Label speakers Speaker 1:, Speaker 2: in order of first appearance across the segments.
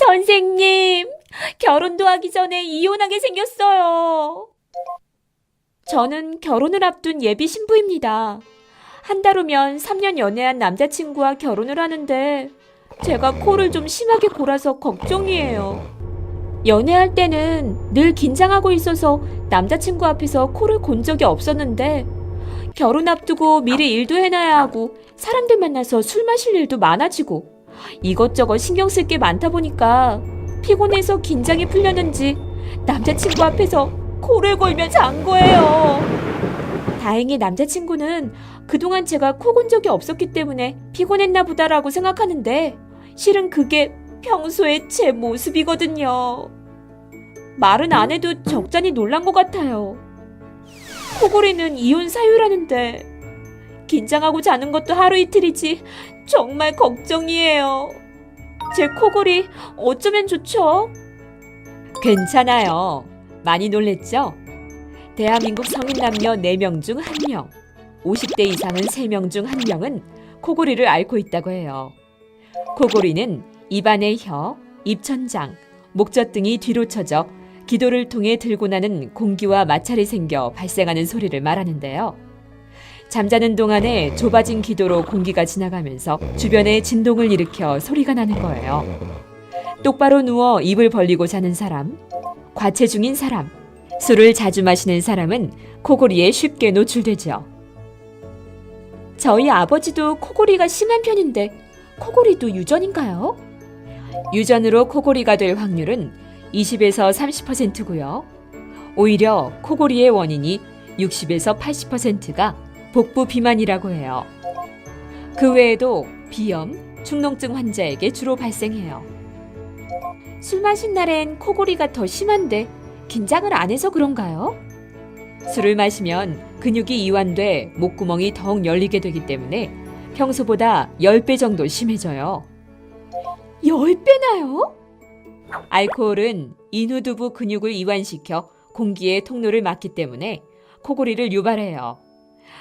Speaker 1: 선생님, 결혼도 하기 전에 이혼하게 생겼어요. 저는 결혼을 앞둔 예비 신부입니다. 한 달 후면 3년 연애한 남자친구와 결혼을 하는데 제가 코를 좀 심하게 골아서 걱정이에요. 연애할 때는 늘 긴장하고 있어서 남자친구 앞에서 코를 곤 적이 없었는데 결혼 앞두고 미리 일도 해놔야 하고 사람들 만나서 술 마실 일도 많아지고 이것저것 신경 쓸 게 많다 보니까 피곤해서 긴장이 풀렸는지 남자친구 앞에서 코를 골며 잔 거예요. 다행히 남자친구는 그동안 제가 코 곤 적이 없었기 때문에 피곤했나 보다라고 생각하는데 실은 그게 평소의 제 모습이거든요. 말은 안 해도 적잖이 놀란 것 같아요. 코골이는 이혼 사유라는데 긴장하고 자는 것도 하루 이틀이지 정말 걱정이에요. 제 코골이 어쩌면 좋죠?
Speaker 2: 괜찮아요. 많이 놀랬죠? 대한민국 성인 남녀 4명 중 1명, 50대 이상은 3명 중 1명은 코골이를 앓고 있다고 해요. 코골이는 입안의 혀, 입천장, 목젖 등이 뒤로 처져 기도를 통해 들고 나는 공기와 마찰이 생겨 발생하는 소리를 말하는데요. 잠자는 동안에 좁아진 기도로 공기가 지나가면서 주변에 진동을 일으켜 소리가 나는 거예요. 똑바로 누워 입을 벌리고 자는 사람, 과체중인 사람, 술을 자주 마시는 사람은 코골이에 쉽게 노출되죠.
Speaker 1: 저희 아버지도 코골이가 심한 편인데 코골이도 유전인가요?
Speaker 2: 유전으로 코골이가 될 확률은 20에서 30%고요. 오히려 코골이의 원인이 60에서 80%가 복부 비만이라고 해요. 그 외에도 비염, 축농증 환자에게 주로 발생해요.
Speaker 1: 술 마신 날엔 코골이가 더 심한데 긴장을 안 해서 그런가요?
Speaker 2: 술을 마시면 근육이 이완돼 목구멍이 더욱 열리게 되기 때문에 평소보다 10배 정도 심해져요.
Speaker 1: 10배나요?
Speaker 2: 알코올은 인후두부 근육을 이완시켜 공기의 통로를 막기 때문에 코골이를 유발해요.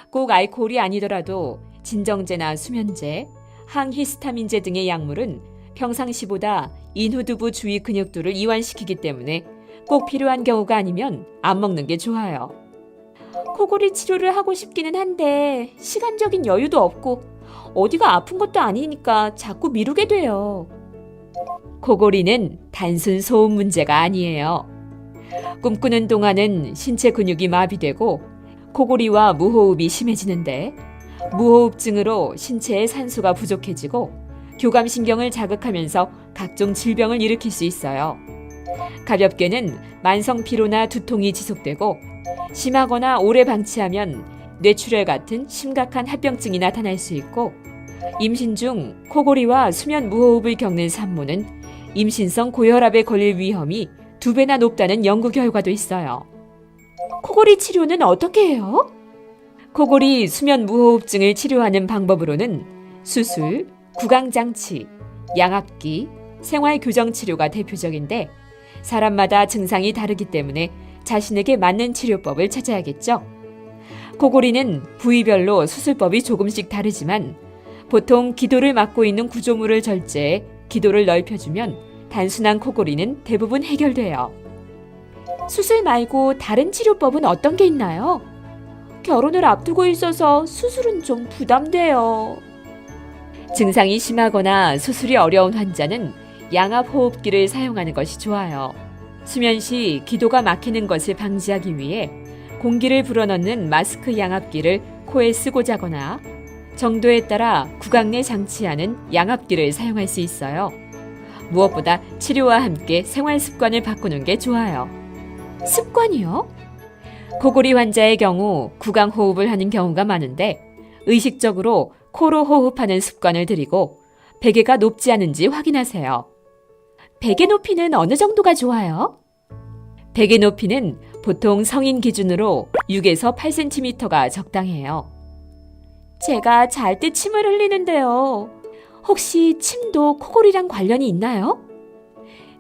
Speaker 2: 꼭 알코올이 아니더라도 진정제나 수면제, 항히스타민제 등의 약물은 평상시보다 인후두부 주위 근육들을 이완시키기 때문에 꼭 필요한 경우가 아니면 안 먹는 게 좋아요.
Speaker 1: 코골이 치료를 하고 싶기는 한데 시간적인 여유도 없고 어디가 아픈 것도 아니니까 자꾸 미루게 돼요.
Speaker 2: 코골이는 단순 소음 문제가 아니에요. 꿈꾸는 동안은 신체 근육이 마비되고 코골이와 무호흡이 심해지는데 무호흡증으로 신체의 산소가 부족해지고 교감신경을 자극하면서 각종 질병을 일으킬 수 있어요. 가볍게는 만성 피로나 두통이 지속되고 심하거나 오래 방치하면 뇌출혈 같은 심각한 합병증이 나타날 수 있고 임신 중 코골이와 수면 무호흡을 겪는 산모는 임신성 고혈압에 걸릴 위험이 2배나 높다는 연구 결과도 있어요.
Speaker 1: 코골이 치료는 어떻게 해요?
Speaker 2: 코골이 수면 무호흡증을 치료하는 방법으로는 수술, 구강장치, 양압기, 생활교정치료가 대표적인데 사람마다 증상이 다르기 때문에 자신에게 맞는 치료법을 찾아야겠죠. 코골이는 부위별로 수술법이 조금씩 다르지만 보통 기도를 막고 있는 구조물을 절제해 기도를 넓혀주면 단순한 코골이는 대부분 해결돼요.
Speaker 1: 수술 말고 다른 치료법은 어떤 게 있나요? 결혼을 앞두고 있어서 수술은 좀 부담돼요.
Speaker 2: 증상이 심하거나 수술이 어려운 환자는 양압호흡기를 사용하는 것이 좋아요. 수면 시 기도가 막히는 것을 방지하기 위해 공기를 불어넣는 마스크 양압기를 코에 쓰고 자거나 정도에 따라 구강 내 장치하는 양압기를 사용할 수 있어요. 무엇보다 치료와 함께 생활 습관을 바꾸는 게 좋아요.
Speaker 1: 습관이요?
Speaker 2: 코골이 환자의 경우 구강 호흡을 하는 경우가 많은데 의식적으로 코로 호흡하는 습관을 들이고 베개가 높지 않은지 확인하세요.
Speaker 1: 베개 높이는 어느 정도가 좋아요?
Speaker 2: 베개 높이는 보통 성인 기준으로 6에서 8cm가 적당해요.
Speaker 1: 제가 잘 때 침을 흘리는데요. 혹시 침도 코골이랑 관련이 있나요?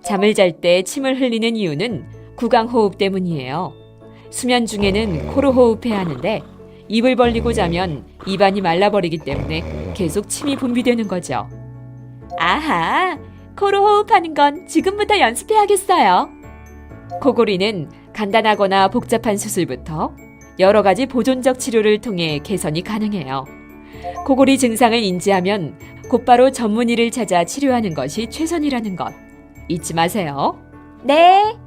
Speaker 2: 잠을 잘 때 침을 흘리는 이유는 구강 호흡 때문이에요. 수면 중에는 코로 호흡해야 하는데 입을 벌리고 자면 입안이 말라버리기 때문에 계속 침이 분비되는 거죠.
Speaker 1: 아하, 코로 호흡하는 건 지금부터 연습해야겠어요.
Speaker 2: 코골이는 간단하거나 복잡한 수술부터 여러 가지 보존적 치료를 통해 개선이 가능해요. 코골이 증상을 인지하면 곧바로 전문의를 찾아 치료하는 것이 최선이라는 것 잊지 마세요.
Speaker 1: 네.